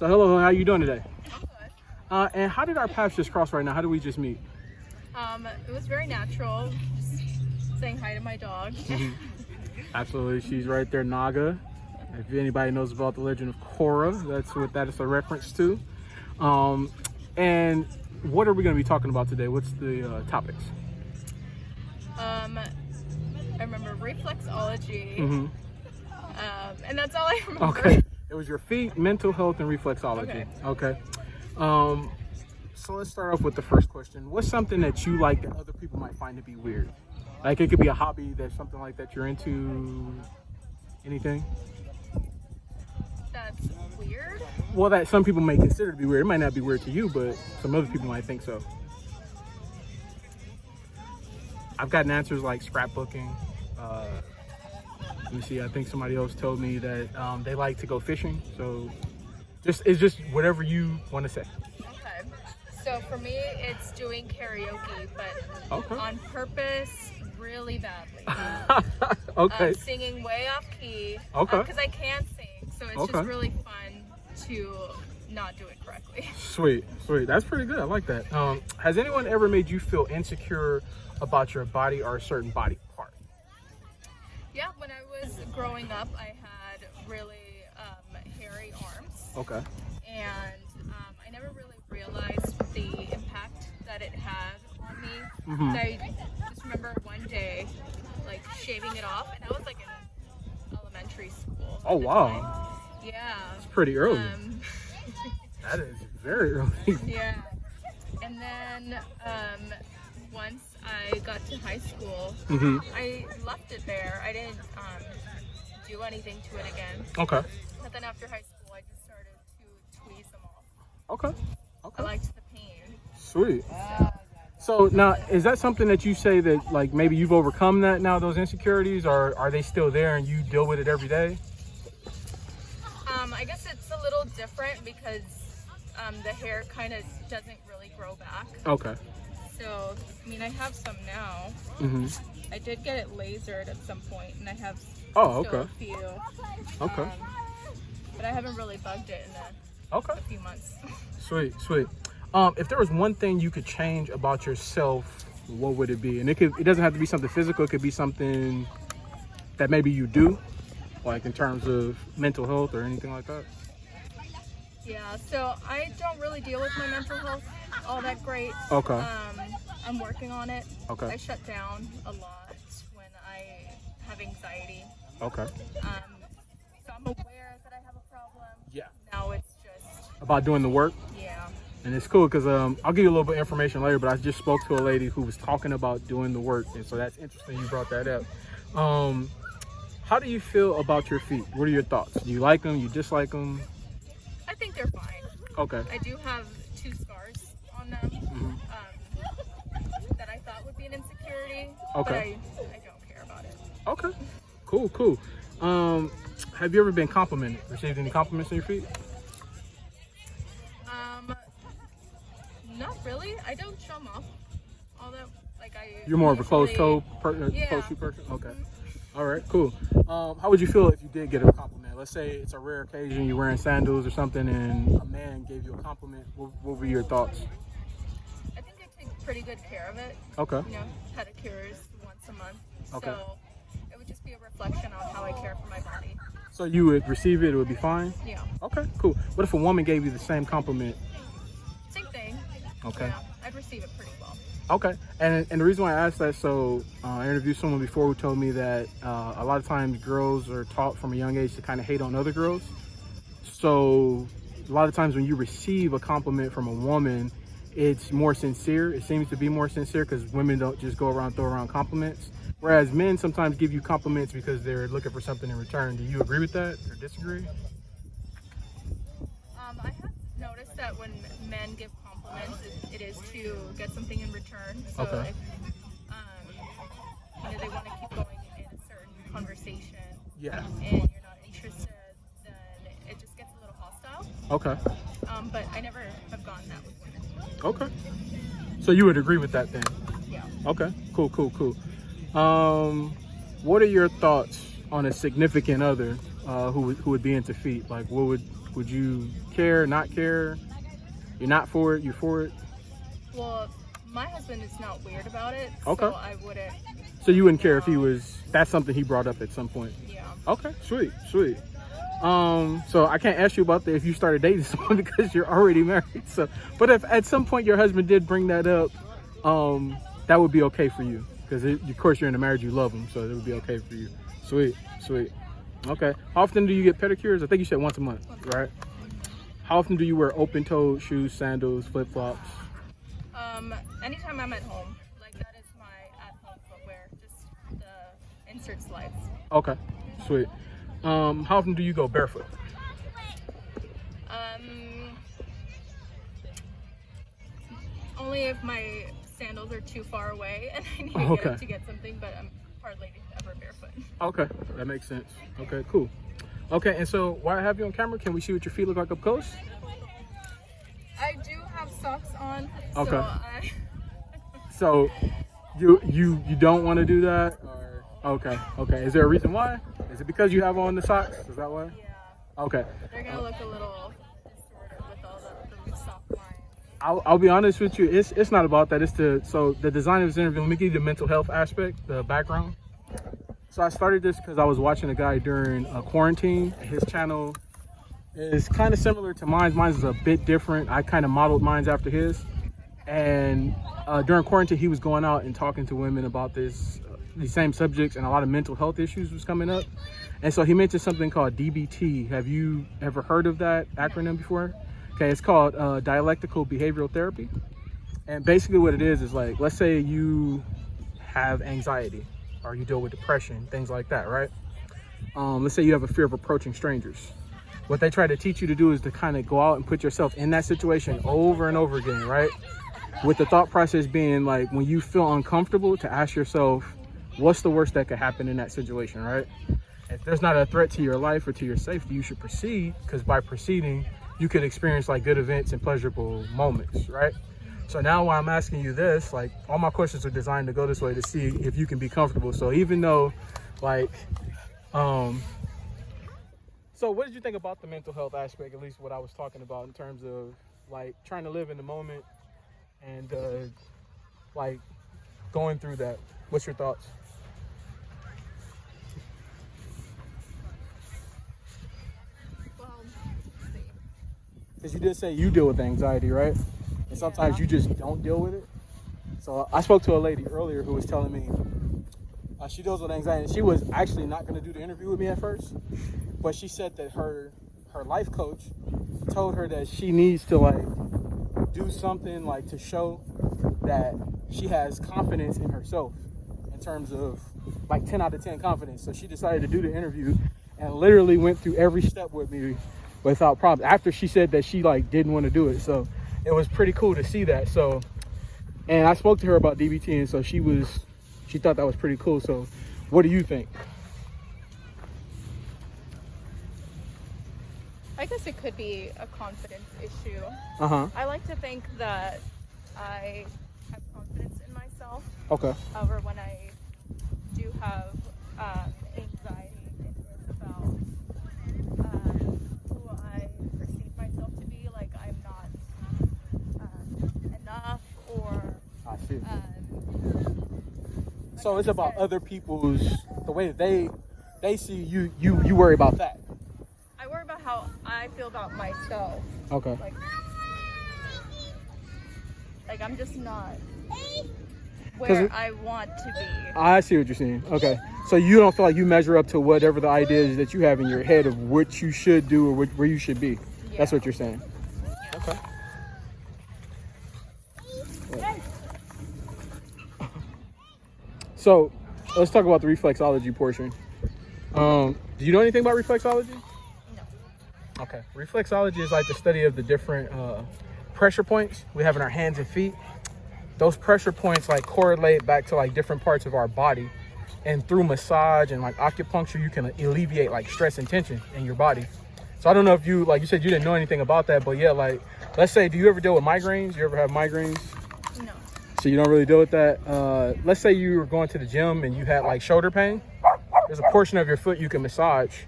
So hello, how you doing today? I'm good. And how did our paths just cross right now? How did we just meet? It was very natural, just saying hi to my dog. Absolutely, she's right there, Naga. If anybody knows about the legend of Korra, that's what that is a reference to. And what are we going to be talking about today? What's the topics? I remember reflexology, and that's all I remember. Okay, it was your feet, mental health, and reflexology. Okay. So let's start off with the first question. What's something that you like that other people might find to be weird? Like it could be a hobby that's something like that you're into. Anything? That's weird. Well, that some people may consider to be weird. It might not be weird to you, but some other people might think so. I've gotten answers like scrapbooking. Let me see. I think somebody else told me that they like to go fishing. So, it's just whatever you want to say. Okay. So for me, it's doing karaoke, but on purpose, really badly. Okay. Singing way off key. Okay. Because I can sing, so it's just really fun to not do it correctly. Sweet. That's pretty good. I like that. Has anyone ever made you feel insecure about your body or a certain body part? Yeah, when I was growing up, I had really hairy arms. Okay. And I never really realized the impact that it had on me. So I just remember one day, like, shaving it off, and I was like in elementary school. Oh, wow. Time. Yeah. It's pretty early. That is very early. Yeah. And then once I got to high school, I left it there. I didn't do anything to it again. Okay. But then after high school, I just started to tweeze them off. Okay. I liked the pain. Sweet. So now, is that something that you say that like maybe you've overcome that now, those insecurities, or are they still there and you deal with it every day? I guess it's a little different because the hair kind of doesn't really grow back. Okay. So, I mean, I have some now. I did get it lasered at some point, and I have still a few. Okay. But I haven't really bugged it in a few months. Sweet. If there was one thing you could change about yourself, what would it be? And it doesn't have to be something physical. It could be something that maybe you do, like in terms of mental health or anything like that. Yeah, so I don't really deal with my mental health all that great. Okay. I'm working on it. Okay. I shut down a lot when I have anxiety. Okay. So I'm aware that I have a problem. Yeah. Now it's just About doing the work. Yeah. And it's cool because I'll give you a little bit of information later, but I just spoke to a lady who was talking about doing the work, and so that's interesting you brought that up. How do you feel about your feet? What are your thoughts? Do you like them? You dislike them? I think they're fine. Okay. I do have 2 scars on them that I thought would be an insecurity, but I don't care about it. Okay. Cool. Have you ever been complimented? Received any compliments on your feet? Not really. I don't show them off. Although, like You're more of a closed-toe closed shoe person? Okay. All right, cool. How would you feel if you did get a compliment? Let's say it's a rare occasion, you're wearing sandals or something, and a man gave you a compliment. What were your thoughts? I think I take pretty good care of it. Okay. You know, pedicures once a month. Okay. So it would just be a reflection on how I care for my body. So you would receive it would be fine? Yeah. Okay, cool. What if a woman gave you the same compliment? Same thing. Okay. Yeah, I'd receive it pretty well. Okay, and the reason why I asked that, so I interviewed someone before who told me that a lot of times girls are taught from a young age to kind of hate on other girls. So a lot of times when you receive a compliment from a woman, it's more sincere. It seems to be more sincere because women don't just go around throw around compliments. Whereas men sometimes give you compliments because they're looking for something in return. Do you agree with that or disagree? I have noticed that when men give compliments, it is to get something in return. So if you know, they want to keep going in a certain conversation, and you're not interested, then it just gets a little hostile. Okay. But I never have gotten that with women. Okay. So you would agree with that then? Yeah. Okay. Cool. What are your thoughts on a significant other who would be into feet? Like, what would Would you care, not care? You're not for it, you're for it? Well, my husband is not weird about it, Okay. so I wouldn't. So you wouldn't care if he was, that's something he brought up at some point? Yeah. Okay, sweet, sweet. So I can't ask you about that if you started dating someone because you're already married. So, but if at some point your husband did bring that up, that would be okay for you, because of course you're in a marriage, you love him, so it would be okay for you. Sweet, sweet. Okay. How often do you get pedicures? I think you said once a month, right? How often do you wear open-toed shoes, sandals, flip-flops? Anytime I'm at home, like that is my at-home footwear, just the insert slides. Okay, sweet. How often do you go barefoot? Only if my sandals are too far away and I need to get up to get something, but I'm hardly ever barefoot. Okay, that makes sense. Okay, cool. Okay, and so while I have you on camera, can we see what your feet look like up close? I do have socks on, okay. So So you don't want to do that? Or? Okay, okay. Is there a reason why? Is it because you have on the socks? Is that why? Yeah. Okay. They're gonna look a little distorted with all the soft lines. I'll be honest with you. It's not about that. So the design of this interview. Let me give you the mental health aspect, the background. So I started this because I was watching a guy during quarantine. His channel is kind of similar to mine. Mine is a bit different. I kind of modeled mine after his. And during quarantine, he was going out and talking to women about these same subjects, and a lot of mental health issues was coming up. And so he mentioned something called DBT. Have you ever heard of that acronym before? Okay, it's called dialectical behavioral therapy. And basically what it is like, let's say you have anxiety or you deal with depression, things like that, right? Let's say you have a fear of approaching strangers. What they try to teach you to do is to kind of go out and put yourself in that situation over and over again, right? With the thought process being like, when you feel uncomfortable, to ask yourself, what's the worst that could happen in that situation, right? If there's not a threat to your life or to your safety, you should proceed, because by proceeding, you could experience like good events and pleasurable moments, right? So now while I'm asking you this, like all my questions are designed to go this way to see if you can be comfortable. So even though like, so what did you think about the mental health aspect, at least what I was talking about in terms of like trying to live in the moment and like going through that? What's your thoughts? Because you did say you deal with anxiety, right? And sometimes you just don't deal with it. So I spoke to a lady earlier who was telling me she deals with anxiety, and she was actually not going to do the interview with me at first, but she said that her life coach told her that she needs to like do something like to show that she has confidence in herself in terms of like 10 out of 10 confidence. So she decided to do the interview and literally went through every step with me without problems after she said that she like didn't want to do it. So it was pretty cool to see that. So, and I spoke to her about DBT, and so she thought that was pretty cool. So what do you think? I guess it could be a confidence issue. Uh-huh. I like to think that I have confidence in myself. Okay. However, when I do have anxiety, it is about who I perceive myself to be. Like I'm not enough, or I see. So it's about other people's, the way that they see you. You worry about that. I worry about how I feel about myself. Okay. Like I'm just not where I want to be. I see what you're saying. Okay. So you don't feel like you measure up to whatever the idea is that you have in your head of what you should do or where you should be. Yeah. That's what you're saying. Yeah. Okay. So let's talk about the reflexology portion. Do you know anything about reflexology? No. Okay. Reflexology is like the study of the different pressure points we have in our hands and feet. Those pressure points like correlate back to like different parts of our body, and through massage and like acupuncture, you can alleviate like stress and tension in your body. So I don't know if you, like you said, you didn't know anything about that, but yeah, like let's say, do you ever deal with migraines? You ever have migraines? No. So you don't really deal with that. Let's say you were going to the gym and you had like shoulder pain. There's a portion of your foot you can massage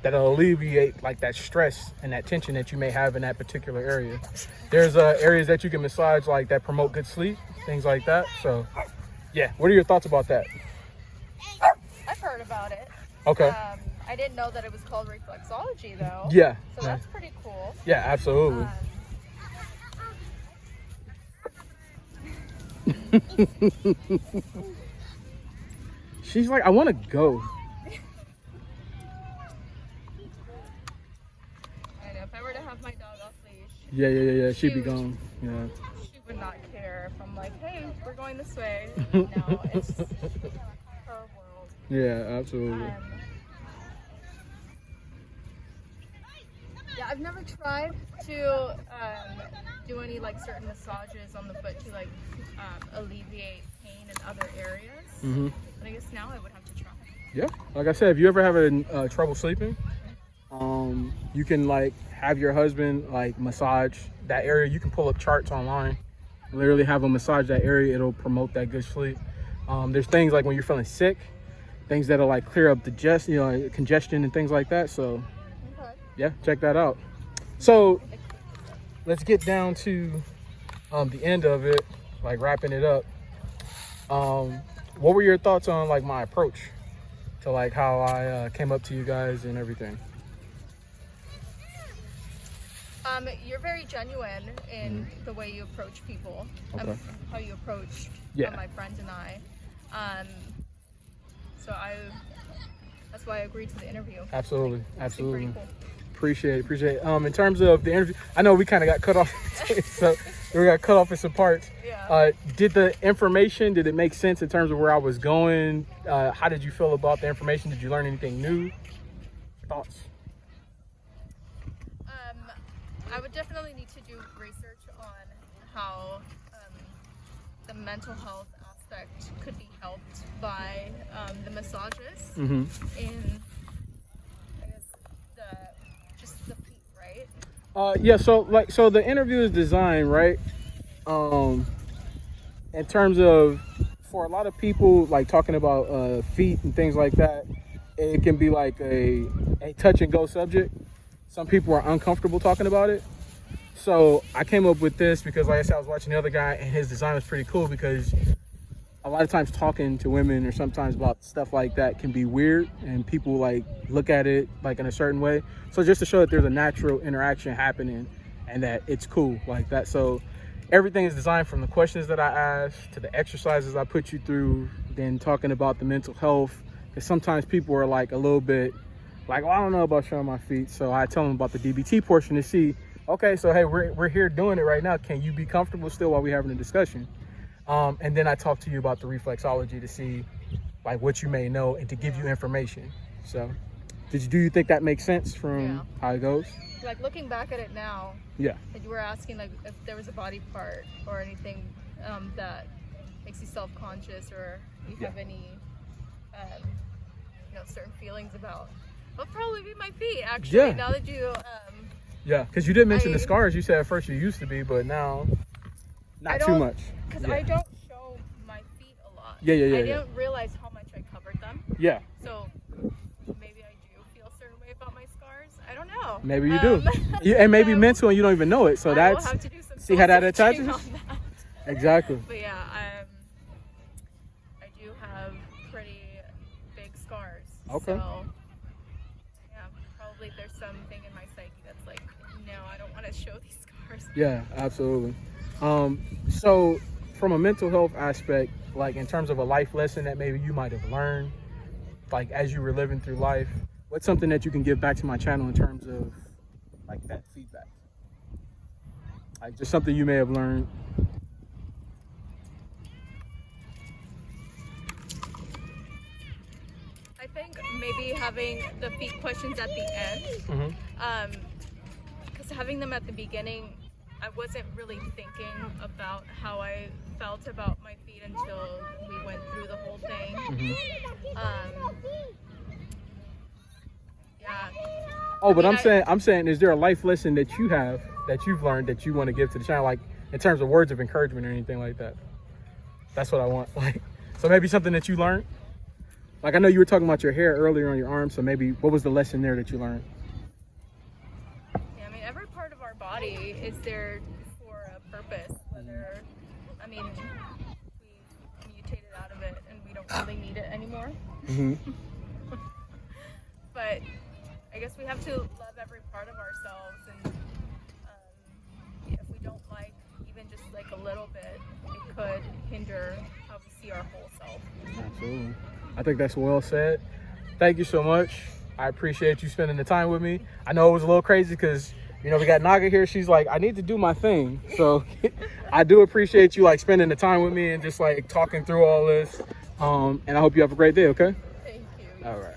that'll alleviate like that stress and that tension that you may have in that particular area. There's areas that you can massage like that promote good sleep, things like that. So yeah, what are your thoughts about that? I've heard about it. Okay. I didn't know that it was called reflexology though. Yeah. So that's pretty cool. Yeah, absolutely. She's like, I want to go. I know, if I were to have my dog off leash. Yeah. She'd be gone. Yeah. She would not care if I'm like, hey, we're going this way. No, it's her world. Yeah, absolutely. Yeah, I've never tried to do any like certain massages on the foot to like alleviate pain in other areas. But I guess now I would have to try. Yeah, like I said, if you ever have trouble sleeping, you can like have your husband like massage that area. You can pull up charts online, literally have him massage that area. It'll promote that good sleep. There's things like when you're feeling sick, things that'll like clear up the congestion and things like that. So yeah, check that out. So let's get down to the end of it, like wrapping it up. What were your thoughts on like my approach to like how I came up to you guys and everything? You're very genuine in the way you approach people. Okay. How you approached my friend and I. So that's why I agreed to the interview. Absolutely. Pretty cool. Appreciate it. In terms of the interview, I know we kind of got cut off, so we got cut off in some parts. Yeah. Did the information, did it make sense in terms of where I was going? How did you feel about the information? Did you learn anything new? Thoughts? I would definitely need to do research on how the mental health aspect could be helped by the massages in, I guess, just the feet, right? Yeah. So the interview is designed, right? In terms of, for a lot of people, like talking about feet and things like that, it can be like a touch and go subject. Some people are uncomfortable talking about it. So I came up with this because, like I said, I was watching the other guy and his design was pretty cool, because a lot of times talking to women or sometimes about stuff like that can be weird and people like look at it like in a certain way. So just to show that there's a natural interaction happening and that it's cool like that. So everything is designed from the questions that I ask to the exercises I put you through, then talking about the mental health. Because sometimes people are like a little bit like, well, I don't know about showing my feet. So I tell them about the DBT portion to see, okay, so hey, we're here doing it right now. Can you be comfortable still while we're having a discussion? And then I talk to you about the reflexology to see like what you may know and to give you information. So do you think that makes sense from how it goes? Like looking back at it now, yeah, that you were asking like if there was a body part or anything that makes you self-conscious, or you have any certain feelings about, would probably be my feet actually. Yeah. Now that you yeah, because you did mention the scars. You said at first you used to be, but now not too much. Because I don't show my feet a lot. Yeah. I didn't realize how much I covered them. Yeah. So maybe I do feel a certain way about my scars. I don't know. Maybe you do. And maybe mental and you don't even know it. So I will have to do some see how that attaches? on that. Exactly. But yeah, I do have pretty big scars. Okay. So yeah, probably there's something in my psyche that's like, no, I don't want to show these scars. Yeah, absolutely. So from a mental health aspect, like in terms of a life lesson that maybe you might have learned, like as you were living through life, what's something that you can give back to my channel in terms of like that feedback? Like just something you may have learned. I think maybe having the feet questions at the end, because having them at the beginning, I wasn't really thinking about how I felt about my feet until we went through the whole thing. Yeah. Oh, but I'm saying, is there a life lesson that you have, that you've learned, that you want to give to the channel, like in terms of words of encouragement or anything like that? That's what I want. Like, so maybe something that you learned. Like, I know you were talking about your hair earlier on your arm, so maybe what was the lesson there that you learned? Yeah, I mean, every part of our body is there for a purpose. Whether, I mean, we mutated out of it and we don't really need it anymore. Mm-hmm. But I guess we have to love every part of ourselves, and if we don't like even just like a little bit, it could hinder how we see our whole self. Absolutely. I think that's well said. Thank you so much. I appreciate you spending the time with me. I know it was a little crazy because, you know, we got Naga here. She's like, I need to do my thing. So I do appreciate you like spending the time with me and just like talking through all this. And I hope you have a great day, okay? Thank you. All right.